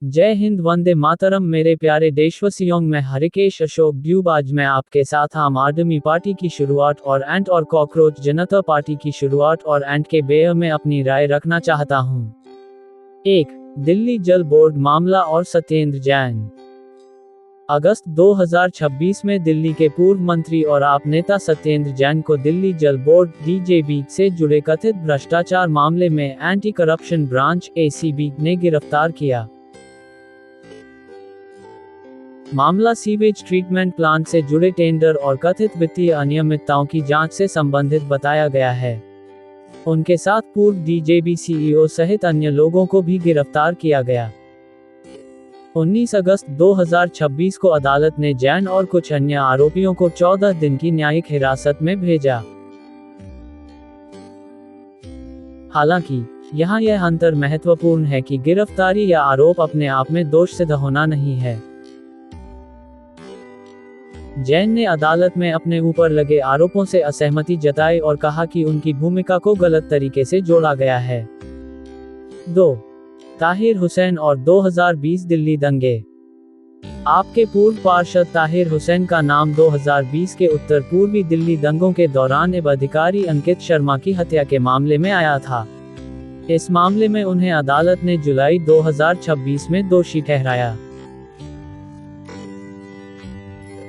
जय हिंद, वंदे मातरम। मेरे प्यारे देशवासियों, मैं हरिकेश अशोक ड्यूब। आज मैं आपके साथ आम आदमी पार्टी की शुरुआत और एंट और कॉकरोच जनता पार्टी की शुरुआत और एंट के बारे में अपनी राय रखना चाहता हूं। 1. दिल्ली जल बोर्ड मामला और सत्येंद्र जैन। अगस्त 2026 में दिल्ली के पूर्व मंत्री और आप नेता सत्येंद्र जैन को दिल्ली जल बोर्ड (DJB) से जुड़े कथित भ्रष्टाचार मामले में एंटी करप्शन ब्रांच (ACB) ने गिरफ्तार किया। मामला सीवेज ट्रीटमेंट प्लांट से जुड़े टेंडर और कथित वित्तीय अनियमितताओं की जांच से संबंधित बताया गया है। उनके साथ पूर्व DJB CEO सहित अन्य लोगों को भी गिरफ्तार किया गया। 19 अगस्त 2026 को अदालत ने जैन और कुछ अन्य आरोपियों को 14 दिन की न्यायिक हिरासत में भेजा। हालांकि यहाँ यह अंतर महत्वपूर्ण है कि गिरफ्तारी या आरोप अपने आप में दोष सिद्ध होना नहीं है। जैन ने अदालत में अपने ऊपर लगे आरोपों से असहमति जताई और कहा कि उनकी भूमिका को गलत तरीके से जोड़ा गया है। 2. ताहिर हुसैन और 2020 दिल्ली दंगे। आपके पूर्व पार्षद ताहिर हुसैन का नाम 2020 के उत्तर पूर्वी दिल्ली दंगों के दौरान एब अधिकारी अंकित शर्मा की हत्या के मामले में आया था। इस मामले में उन्हें अदालत ने जुलाई 2026 में दोषी ठहराया।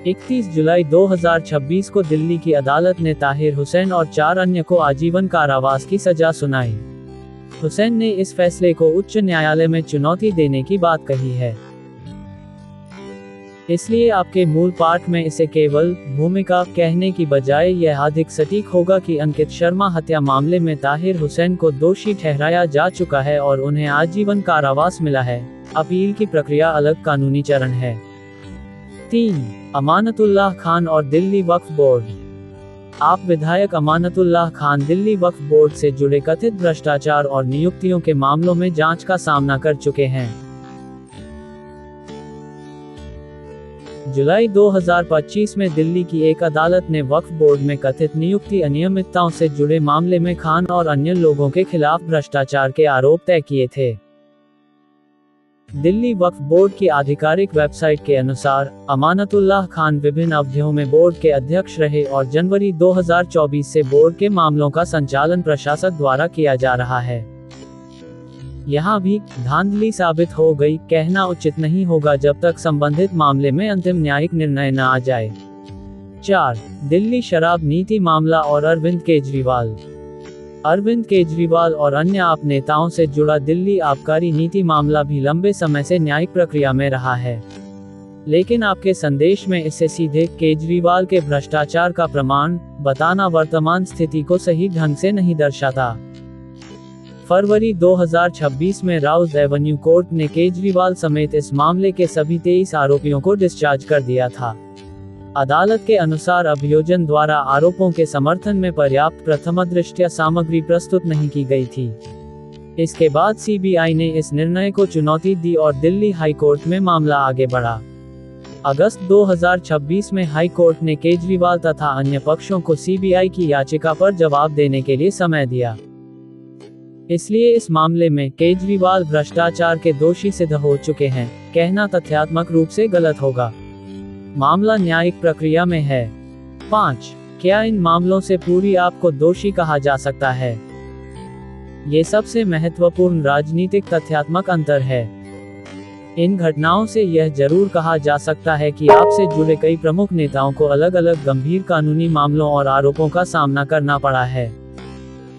31 जुलाई 2026 को दिल्ली की अदालत ने ताहिर हुसैन और 4 अन्य को आजीवन कारावास की सजा सुनाई। हुसैन ने इस फैसले को उच्च न्यायालय में चुनौती देने की बात कही है। इसलिए आपके मूल पाठ में इसे केवल भूमिका कहने की बजाय यह अधिक सटीक होगा कि अंकित शर्मा हत्या मामले में ताहिर हुसैन को दोषी ठहराया जा चुका है और उन्हें आजीवन कारावास मिला है। अपील की प्रक्रिया अलग कानूनी चरण है। 3. अमानतुल्लाह खान और दिल्ली वक्फ बोर्ड। आप विधायक अमानतुल्लाह खान दिल्ली वक्फ बोर्ड से जुड़े कथित भ्रष्टाचार और नियुक्तियों के मामलों में जांच का सामना कर चुके हैं। जुलाई 2025 में दिल्ली की एक अदालत ने वक्फ बोर्ड में कथित नियुक्ति अनियमितताओं से जुड़े मामले में खान और अन्य लोगों के खिलाफ भ्रष्टाचार के आरोप तय किए थे। दिल्ली वक्फ बोर्ड की आधिकारिक वेबसाइट के अनुसार, अमानतुल्लाह खान विभिन्न अवधियों में बोर्ड के अध्यक्ष रहे और जनवरी 2024 से बोर्ड के मामलों का संचालन प्रशासक द्वारा किया जा रहा है। यहाँ भी धांधली साबित हो गई कहना उचित नहीं होगा जब तक संबंधित मामले में अंतिम न्यायिक निर्णय न आ जाए। 4. दिल्ली शराब नीति मामला और अरविंद केजरीवाल। अरविंद केजरीवाल और अन्य आप नेताओं से जुड़ा दिल्ली आबकारी नीति मामला भी लंबे समय से न्यायिक प्रक्रिया में रहा है, लेकिन आपके संदेश में इसे सीधे केजरीवाल के भ्रष्टाचार का प्रमाण बताना वर्तमान स्थिति को सही ढंग से नहीं दर्शाता। फरवरी 2026 में राउज एवेन्यू कोर्ट ने केजरीवाल समेत इस मामले के सभी 23 आरोपियों को डिस्चार्ज कर दिया था। अदालत के अनुसार अभियोजन द्वारा आरोपों के समर्थन में पर्याप्त प्रथमदृष्टया सामग्री प्रस्तुत नहीं की गई थी। इसके बाद CBI ने इस निर्णय को चुनौती दी और दिल्ली हाई कोर्ट में मामला आगे बढ़ा। अगस्त 2026 में हाई कोर्ट ने केजरीवाल तथा अन्य पक्षों को CBI की याचिका पर जवाब देने के लिए समय दिया। इसलिए इस मामले में केजरीवाल भ्रष्टाचार के दोषी सिद्ध हो चुके हैं कहना तथ्यात्मक रूप से गलत होगा। मामला न्यायिक प्रक्रिया में है। 5. क्या इन मामलों से पूरी आपको दोषी कहा जा सकता है? ये सबसे महत्वपूर्ण राजनीतिक तथ्यात्मक अंतर है। इन घटनाओं से यह जरूर कहा जा सकता है कि आपसे जुड़े कई प्रमुख नेताओं को अलग अलग गंभीर कानूनी मामलों और आरोपों का सामना करना पड़ा है।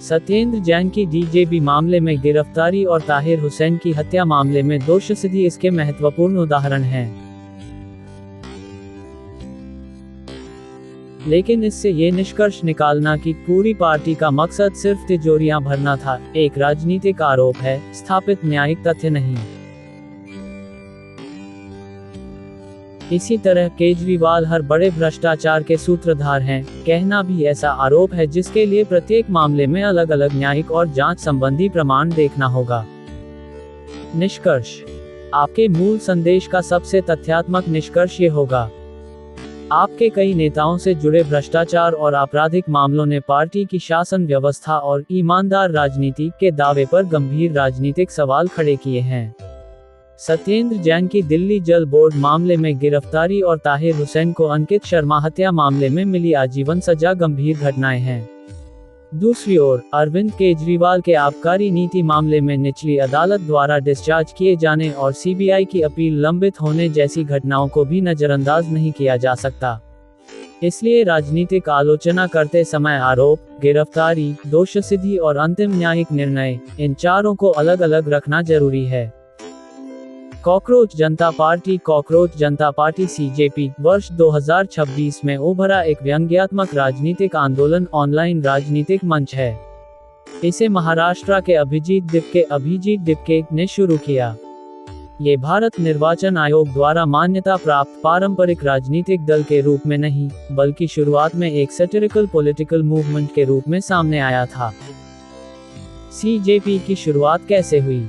सत्येंद्र जैन की DJB मामले में गिरफ्तारी और ताहिर हुसैन की हत्या मामले में दोषसिद्धि इसके महत्वपूर्ण उदाहरण हैं। लेकिन इससे ये निष्कर्ष निकालना कि पूरी पार्टी का मकसद सिर्फ तिजोरियां भरना था, एक राजनीतिक आरोप है, स्थापित न्यायिक तथ्य नहीं। इसी तरह केजरीवाल हर बड़े भ्रष्टाचार के सूत्रधार हैं कहना भी ऐसा आरोप है जिसके लिए प्रत्येक मामले में अलग अलग न्यायिक और जांच संबंधी प्रमाण देखना होगा। निष्कर्ष। आपके मूल संदेश का सबसे तथ्यात्मक निष्कर्ष ये होगा। आपके कई नेताओं से जुड़े भ्रष्टाचार और आपराधिक मामलों ने पार्टी की शासन व्यवस्था और ईमानदार राजनीति के दावे पर गंभीर राजनीतिक सवाल खड़े किए हैं। सत्येंद्र जैन की दिल्ली जल बोर्ड मामले में गिरफ्तारी और ताहिर हुसैन को अंकित शर्मा हत्या मामले में मिली आजीवन सजा गंभीर घटनाएं हैं। दूसरी ओर, अरविंद केजरीवाल के आबकारी नीति मामले में निचली अदालत द्वारा डिस्चार्ज किए जाने और सीबीआई की अपील लंबित होने जैसी घटनाओं को भी नजरअंदाज नहीं किया जा सकता। इसलिए राजनीतिक आलोचना करते समय आरोप, गिरफ्तारी, दोषसिद्धि और अंतिम न्यायिक निर्णय, इन चारों को अलग अलग रखना जरूरी है। कॉकरोच जनता पार्टी सीजेपी वर्ष 2026 में उभरा एक व्यंग्यात्मक राजनीतिक आंदोलन ऑनलाइन राजनीतिक मंच है। इसे महाराष्ट्र के अभिजीत दिपके ने शुरू किया। ये भारत निर्वाचन आयोग द्वारा मान्यता प्राप्त पारंपरिक राजनीतिक दल के रूप में नहीं, बल्कि शुरुआत में एक सैटिरिकल पॉलिटिकल मूवमेंट के रूप में सामने आया था। सीजेपी की शुरुआत कैसे हुई?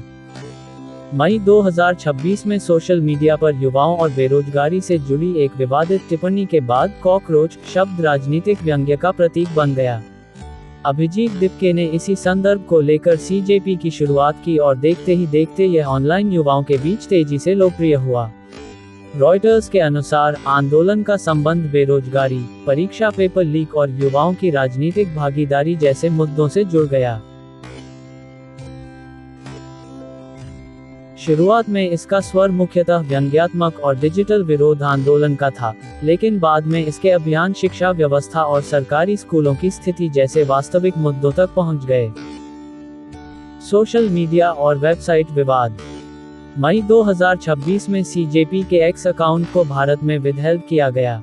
मई 2026 में सोशल मीडिया पर युवाओं और बेरोजगारी से जुड़ी एक विवादित टिप्पणी के बाद कॉकरोच शब्द राजनीतिक व्यंग्य का प्रतीक बन गया। अभिजीत दिपके ने इसी संदर्भ को लेकर सीजेपी की शुरुआत की और देखते ही देखते यह ऑनलाइन युवाओं के बीच तेजी से लोकप्रिय हुआ। रॉयटर्स के अनुसार आंदोलन का संबंध बेरोजगारी, परीक्षा पेपर लीक और युवाओं की राजनीतिक भागीदारी जैसे मुद्दों से जुड़ गया। शुरुआत में इसका स्वर मुख्यतः व्यंग्यात्मक और डिजिटल विरोध आंदोलन का था, लेकिन बाद में इसके अभियान शिक्षा व्यवस्था और सरकारी स्कूलों की स्थिति जैसे वास्तविक मुद्दों तक पहुंच गए। सोशल मीडिया और वेबसाइट विवाद। मई 2026 में सीजेपी के एक्स अकाउंट को भारत में विदहेल्ड किया गया।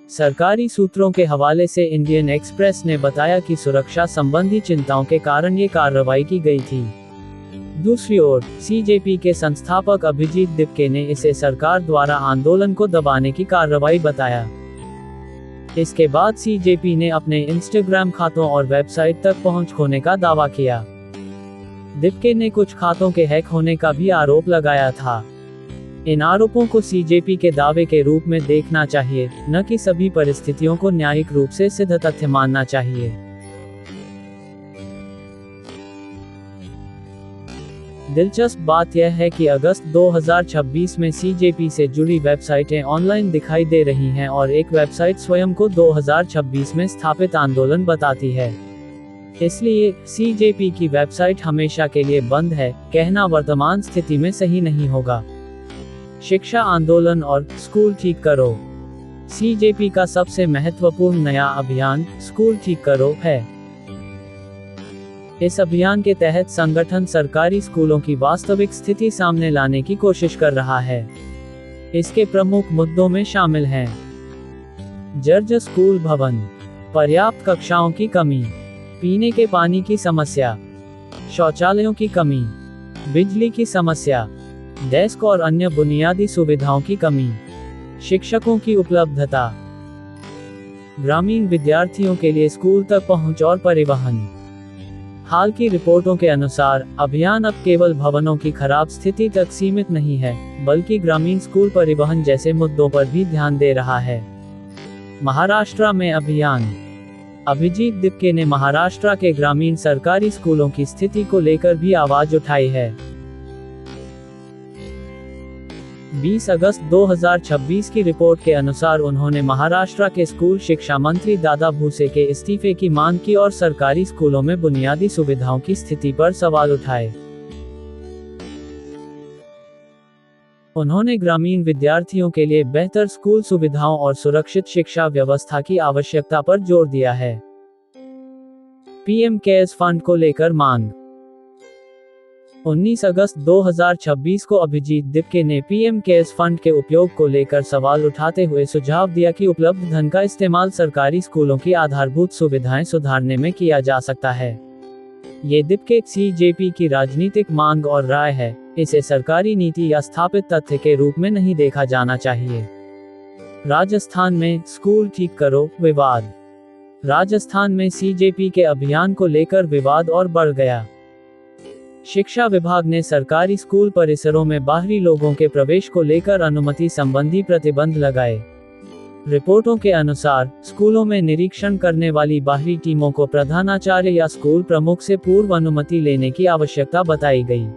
सरकारी सूत्रों के हवाले से इंडियन एक्सप्रेस ने बताया कि सुरक्षा संबंधी चिंताओं के कारण ये कार्रवाई की गई थी। दूसरी ओर, सीजेपी के संस्थापक अभिजीत दिपके ने इसे सरकार द्वारा आंदोलन को दबाने की कार्रवाई बताया। इसके बाद सीजेपी ने अपने इंस्टाग्राम खातों और वेबसाइट तक पहुंच खोने का दावा किया। दिपके ने कुछ खातों के हैक होने का भी आरोप लगाया था। इन आरोपों को सीजेपी के दावे के रूप में देखना चाहिए, न कि सभी परिस्थितियों को न्यायिक रूप से सिद्ध तथ्य मानना चाहिए। दिलचस्प बात यह है कि अगस्त 2026 में सीजेपी से जुड़ी वेबसाइटें ऑनलाइन दिखाई दे रही हैं और एक वेबसाइट स्वयं को 2026 में स्थापित आंदोलन बताती है। इसलिए सीजेपी की वेबसाइट हमेशा के लिए बंद है कहना वर्तमान स्थिति में सही नहीं होगा। शिक्षा आंदोलन और स्कूल ठीक करो। सीजेपी का सबसे महत्वपूर्ण नया अभियान स्कूल ठीक करो है। इस अभियान के तहत संगठन सरकारी स्कूलों की वास्तविक स्थिति सामने लाने की कोशिश कर रहा है। इसके प्रमुख मुद्दों में शामिल हैं जर्जर स्कूल भवन, पर्याप्त कक्षाओं की कमी, पीने के पानी की समस्या, शौचालयों की कमी, बिजली की समस्या, डेस्क और अन्य बुनियादी सुविधाओं की कमी, शिक्षकों की उपलब्धता, ग्रामीण विद्यार्थियों के लिए स्कूल तक पहुंच और परिवहन। हाल की रिपोर्टों के अनुसार अभियान अब केवल भवनों की खराब स्थिति तक सीमित नहीं है, बल्कि ग्रामीण स्कूल परिवहन जैसे मुद्दों पर भी ध्यान दे रहा है। महाराष्ट्र में अभियान। अभिजीत दिपके ने महाराष्ट्र के ग्रामीण सरकारी स्कूलों की स्थिति को लेकर भी आवाज उठाई है। 20 अगस्त 2026 की रिपोर्ट के अनुसार उन्होंने महाराष्ट्र के स्कूल शिक्षा मंत्री दादा भूसे के इस्तीफे की मांग की और सरकारी स्कूलों में बुनियादी सुविधाओं की स्थिति पर सवाल उठाए। उन्होंने ग्रामीण विद्यार्थियों के लिए बेहतर स्कूल सुविधाओं और सुरक्षित शिक्षा व्यवस्था की आवश्यकता पर जोर दिया है। पीएम केयर्स फंड को लेकर मांग। 19 अगस्त 2026 को अभिजीत दिपके ने पीएम केयर्स फंड के उपयोग को लेकर सवाल उठाते हुए सुझाव दिया कि उपलब्ध धन का इस्तेमाल सरकारी स्कूलों की आधारभूत सुविधाएं सुधारने में किया जा सकता है। ये दिपके सीजेपी की राजनीतिक मांग और राय है, इसे सरकारी नीति या स्थापित तथ्य के रूप में नहीं देखा जाना चाहिए। राजस्थान में स्कूल ठीक करो विवाद। राजस्थान में सीजेपी के अभियान को लेकर विवाद और बढ़ गया। शिक्षा विभाग ने सरकारी स्कूल परिसरों में बाहरी लोगों के प्रवेश को लेकर अनुमति संबंधी प्रतिबंध लगाए। रिपोर्टों के अनुसार स्कूलों में निरीक्षण करने वाली बाहरी टीमों को प्रधानाचार्य या स्कूल प्रमुख से पूर्व अनुमति लेने की आवश्यकता बताई गई।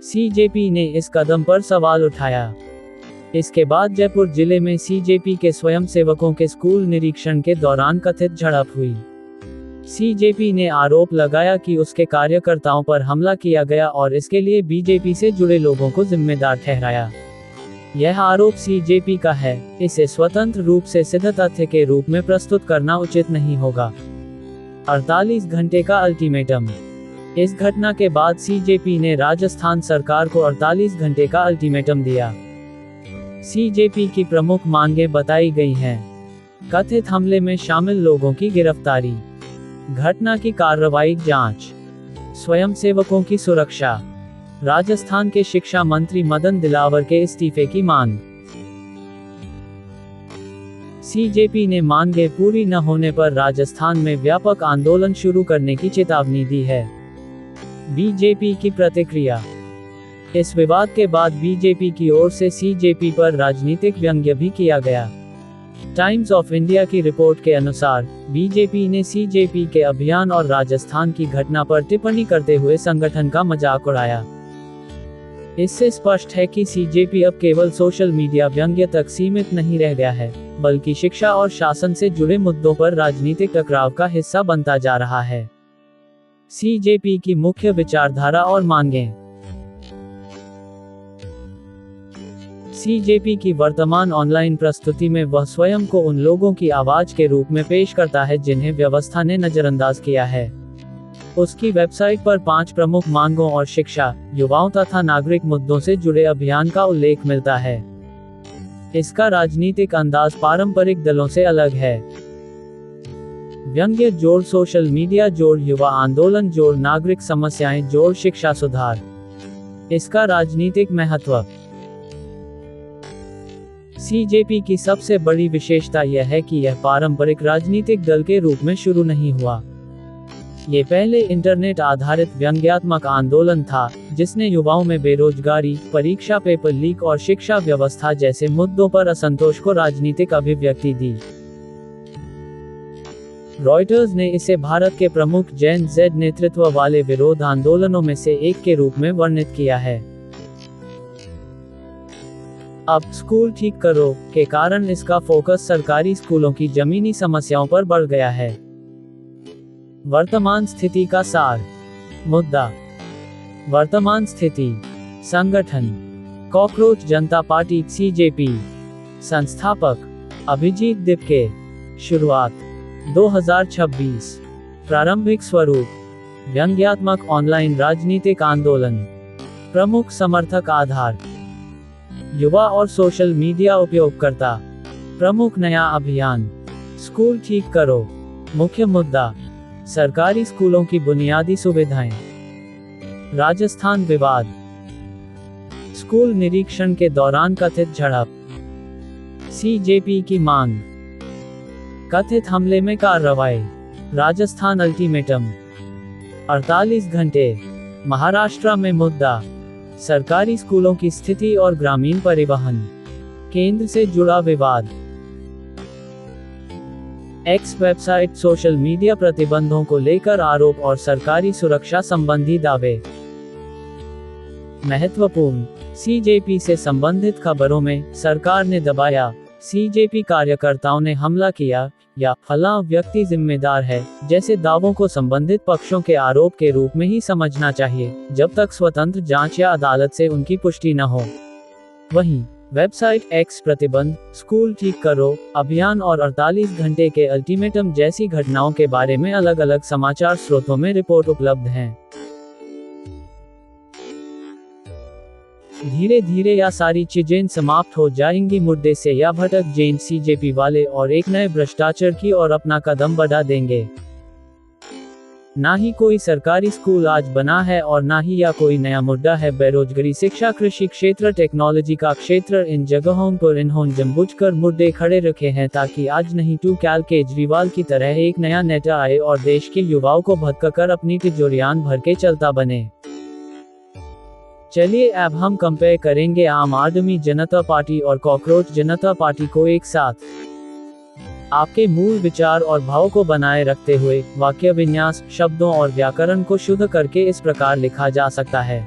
सीजेपी ने इस कदम पर सवाल उठाया। इसके बाद जयपुर जिले में सीजेपी के स्वयंसेवकों के स्कूल निरीक्षण के दौरान कथित झड़प हुई। सीजेपी ने आरोप लगाया कि उसके कार्यकर्ताओं पर हमला किया गया और इसके लिए बीजेपी से जुड़े लोगों को जिम्मेदार ठहराया। यह आरोप सीजेपी का है, इसे स्वतंत्र रूप से सिद्ध तथ्य के रूप में प्रस्तुत करना उचित नहीं होगा। 48 घंटे का अल्टीमेटम। इस घटना के बाद सीजेपी ने राजस्थान सरकार को 48 घंटे का अल्टीमेटम दिया। सीजेपी की प्रमुख मांगें बताई गई हैं। कथित हमले में शामिल लोगों की गिरफ्तारी, घटना की कार्रवाई जांच, स्वयंसेवकों की सुरक्षा, राजस्थान के शिक्षा मंत्री मदन दिलावर के इस्तीफे की मांग। सीजेपी ने मांगें पूरी न होने पर राजस्थान में व्यापक आंदोलन शुरू करने की चेतावनी दी है। बीजेपी की प्रतिक्रिया। इस विवाद के बाद बीजेपी की ओर से सीजेपी पर राजनीतिक व्यंग्य भी किया गया। टाइम्स ऑफ इंडिया की रिपोर्ट के अनुसार बीजेपी ने सीजेपी के अभियान और राजस्थान की घटना पर टिप्पणी करते हुए संगठन का मजाक उड़ाया। इससे स्पष्ट है कि सीजेपी अब केवल सोशल मीडिया व्यंग्य तक सीमित नहीं रह गया है, बल्कि शिक्षा और शासन से जुड़े मुद्दों पर राजनीतिक टकराव का हिस्सा बनता जा रहा है। सीजेपी की मुख्य विचारधारा और मांगें। सीजेपी की वर्तमान ऑनलाइन प्रस्तुति में वह स्वयं को उन लोगों की आवाज के रूप में पेश करता है जिन्हें व्यवस्था ने नजरअंदाज किया है। उसकी वेबसाइट पर 5 प्रमुख मांगों और शिक्षा, युवाओं तथा नागरिक मुद्दों से जुड़े अभियान का उल्लेख मिलता है। इसका राजनीतिक अंदाज पारंपरिक दलों से अलग है। व्यंग्य जोड़ सोशल मीडिया जोड़ युवा आंदोलन जोड़ नागरिक समस्याएं जोड़ शिक्षा सुधार। इसका राजनीतिक महत्व। सीजेपी की सबसे बड़ी विशेषता यह है कि यह पारंपरिक राजनीतिक दल के रूप में शुरू नहीं हुआ। ये पहले इंटरनेट आधारित व्यंग्यात्मक आंदोलन था, जिसने युवाओं में बेरोजगारी, परीक्षा पेपर लीक और शिक्षा व्यवस्था जैसे मुद्दों पर असंतोष को राजनीतिक अभिव्यक्ति दी। रॉयटर्स ने इसे भारत के प्रमुख जेन जेड नेतृत्व वाले विरोध आंदोलनों में से एक के रूप में वर्णित किया है। अब स्कूल ठीक करो के कारण इसका फोकस सरकारी स्कूलों की जमीनी समस्याओं पर बढ़ गया है। वर्तमान स्थिति का सार। मुद्दा। वर्तमान स्थिति। संगठन। कॉकरोच जनता पार्टी सीजेपी। संस्थापक अभिजीत दिपके। शुरुआत 2026। प्रारंभिक स्वरूप व्यंग्यात्मक ऑनलाइन राजनीतिक आंदोलन। प्रमुख समर्थक आधार युवा और सोशल मीडिया उपयोगकर्ता। प्रमुख नया अभियान स्कूल ठीक करो। मुख्य मुद्दा सरकारी स्कूलों की बुनियादी सुविधाएं। राजस्थान विवाद। स्कूल निरीक्षण के दौरान कथित झड़प। सीजेपी की मांग। कथित हमले में कार्रवाई। राजस्थान अल्टीमेटम। 48 घंटे। महाराष्ट्र में मुद्दा सरकारी स्कूलों की स्थिति और ग्रामीण परिवहन। केंद्र से जुड़ा विवाद। एक्स वेबसाइट सोशल मीडिया प्रतिबंधों को लेकर आरोप और सरकारी सुरक्षा संबंधी दावे। महत्वपूर्ण सीजेपी से संबंधित खबरों में सरकार ने दबाया, सीजेपी कार्यकर्ताओं ने हमला किया या फलां व्यक्ति जिम्मेदार है जैसे दावों को संबंधित पक्षों के आरोप के रूप में ही समझना चाहिए, जब तक स्वतंत्र जांच या अदालत से उनकी पुष्टि न हो। वहीं वेबसाइट एक्स प्रतिबंध, स्कूल ठीक करो अभियान और 48 घंटे के अल्टीमेटम जैसी घटनाओं के बारे में अलग अलग समाचार स्रोतों में रिपोर्ट उपलब्ध हैं। धीरे धीरे यह सारी चीजें समाप्त हो जाएंगी, मुद्दे से या भटक जैन सीजेपी वाले और एक नए भ्रष्टाचार की ओर अपना कदम बढ़ा देंगे। ना ही कोई सरकारी स्कूल आज बना है और ना ही यह कोई नया मुद्दा है। बेरोजगारी, शिक्षा, कृषि क्षेत्र, टेक्नोलॉजी का क्षेत्र, इन जगहों पर इन्होंने जानबूझकर मुद्दे खड़े रखे हैं ताकि आज नहीं तो कल केजरीवाल की तरह एक नया नेता आए और देश के युवाओं को भटकाकर अपनी तिजोरियां भर के चलता बने। चलिए अब हम कंपेयर करेंगे आम आदमी जनता पार्टी और कॉकरोच जनता पार्टी को एक साथ। आपके मूल विचार और भाव को बनाए रखते हुए वाक्य विन्यास, शब्दों और व्याकरण को शुद्ध करके इस प्रकार लिखा जा सकता है।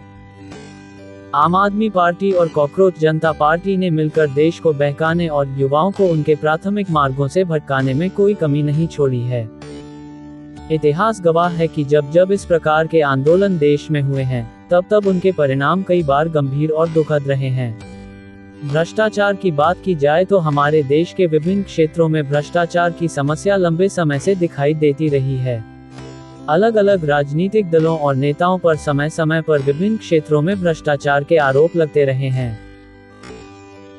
आम आदमी पार्टी और कॉकरोच जनता पार्टी ने मिलकर देश को बहकाने और युवाओं को उनके प्राथमिक मार्गों से भटकाने में कोई कमी नहीं छोड़ी है। इतिहास गवाह है कि जब जब इस प्रकार के आंदोलन देश में हुए हैं, तब तब उनके परिणाम कई बार गंभीर और दुखद रहे हैं। भ्रष्टाचार की बात की जाए तो हमारे देश के विभिन्न क्षेत्रों में भ्रष्टाचार की समस्या लंबे समय से दिखाई देती रही है। अलग अलग राजनीतिक दलों और नेताओं पर समय समय पर विभिन्न क्षेत्रों में भ्रष्टाचार के आरोप लगते रहे हैं।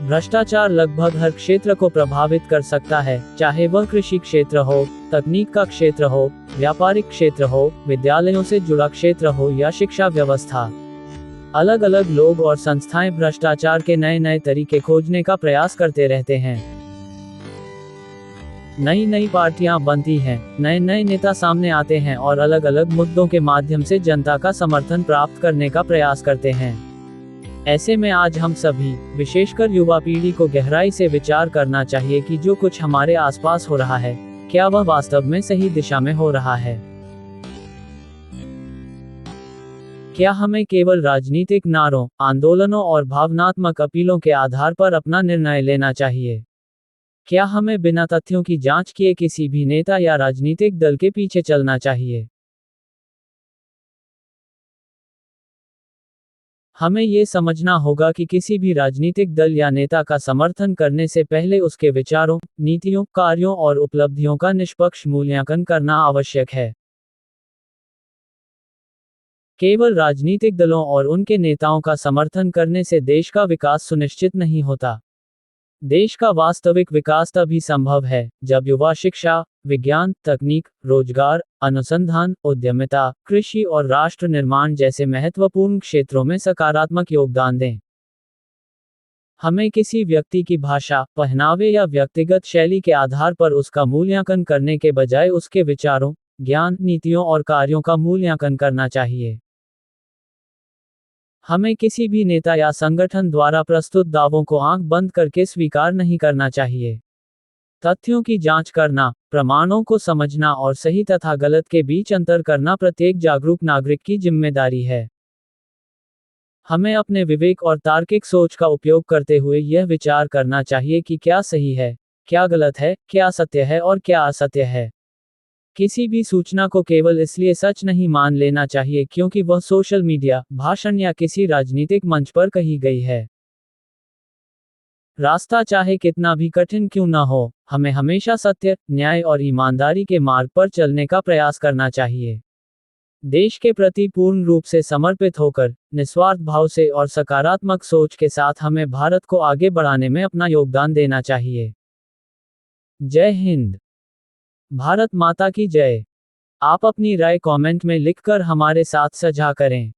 भ्रष्टाचार लगभग हर क्षेत्र को प्रभावित कर सकता है, चाहे वह कृषि क्षेत्र हो, तकनीक का क्षेत्र हो, व्यापारिक क्षेत्र हो, विद्यालयों से जुड़ा क्षेत्र हो या शिक्षा व्यवस्था। अलग अलग लोग और संस्थाएं भ्रष्टाचार के नए नए तरीके खोजने का प्रयास करते रहते हैं। नई नई पार्टियां बनती हैं, नए नए नेता सामने आते हैं और अलग अलग मुद्दों के माध्यम से जनता का समर्थन प्राप्त करने का प्रयास करते हैं। ऐसे में आज हम सभी, विशेषकर युवा पीढ़ी को गहराई से विचार करना चाहिए कि जो कुछ हमारे आसपास हो रहा है, क्या वह वास्तव में सही दिशा में हो रहा है। क्या हमें केवल राजनीतिक नारों, आंदोलनों और भावनात्मक अपीलों के आधार पर अपना निर्णय लेना चाहिए? क्या हमें बिना तथ्यों की जांच किए किसी भी नेता या राजनीतिक दल के पीछे चलना चाहिए? हमें ये समझना होगा कि किसी भी राजनीतिक दल या नेता का समर्थन करने से पहले उसके विचारों, नीतियों, कार्यों और उपलब्धियों का निष्पक्ष मूल्यांकन करना आवश्यक है। केवल राजनीतिक दलों और उनके नेताओं का समर्थन करने से देश का विकास सुनिश्चित नहीं होता। देश का वास्तविक विकास तभी संभव है जब युवा शिक्षा, विज्ञान, तकनीक, रोजगार, अनुसंधान, उद्यमिता, कृषि और राष्ट्र निर्माण जैसे महत्वपूर्ण क्षेत्रों में सकारात्मक योगदान दें। हमें किसी व्यक्ति की भाषा, पहनावे या व्यक्तिगत शैली के आधार पर उसका मूल्यांकन करने के बजाय उसके विचारों, ज्ञान, नीतियों और कार्यों का मूल्यांकन करना चाहिए। हमें किसी भी नेता या संगठन द्वारा प्रस्तुत दावों को आंख बंद करके स्वीकार नहीं करना चाहिए। तथ्यों की जांच करना, प्रमाणों को समझना और सही तथा गलत के बीच अंतर करना प्रत्येक जागरूक नागरिक की जिम्मेदारी है। हमें अपने विवेक और तार्किक सोच का उपयोग करते हुए यह विचार करना चाहिए कि क्या सही है, क्या गलत है, क्या सत्य है और क्या असत्य है। किसी भी सूचना को केवल इसलिए सच नहीं मान लेना चाहिए क्योंकि वह सोशल मीडिया, भाषण या किसी राजनीतिक मंच पर कही गई है। रास्ता चाहे कितना भी कठिन क्यों न हो, हमें हमेशा सत्य, न्याय और ईमानदारी के मार्ग पर चलने का प्रयास करना चाहिए। देश के प्रति पूर्ण रूप से समर्पित होकर, निस्वार्थ भाव से और सकारात्मक सोच के साथ हमें भारत को आगे बढ़ाने में अपना योगदान देना चाहिए। जय हिंद। भारत माता की जय। आप अपनी राय कमेंट में लिखकर हमारे साथ साझा करें।